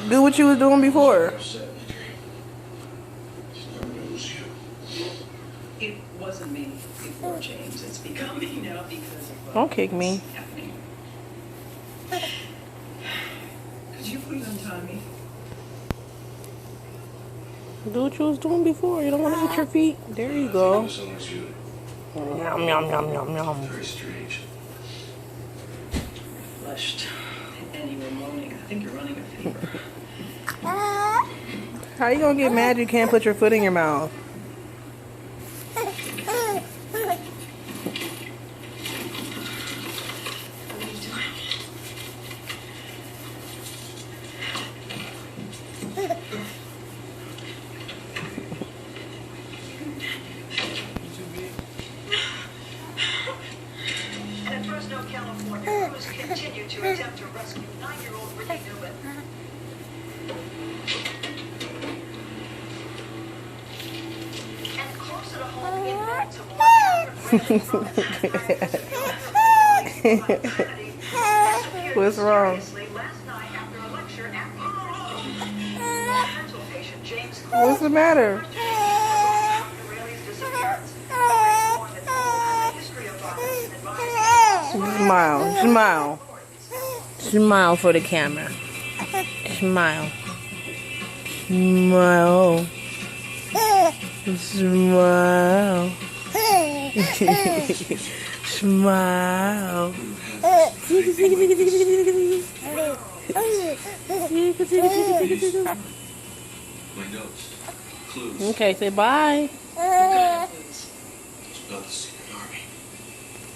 Do what you was doing before. It wasn't me before, James. It's become me now because of Don't kick me. what's happening. Could you please untie me? Do what you was doing before. You don't want to eat your feet. There you go. Yum, yum, yum, yum, yum. Very strange. Flushed. And you were moaning. I think you're running a fever. How you gonna get mad you can't put your foot in your mouth? What are you doing? At Fresno, California, crews continue to attempt to rescue 9-year-old Ricky Newman. And closer to home in Baltimore, What's wrong? last night after a lecture at mental patient James What's the matter? Smile, smile. Smile for the camera. Smile. Smile. Smile. Smile. My notes. Clues. Okay, say bye. It's about the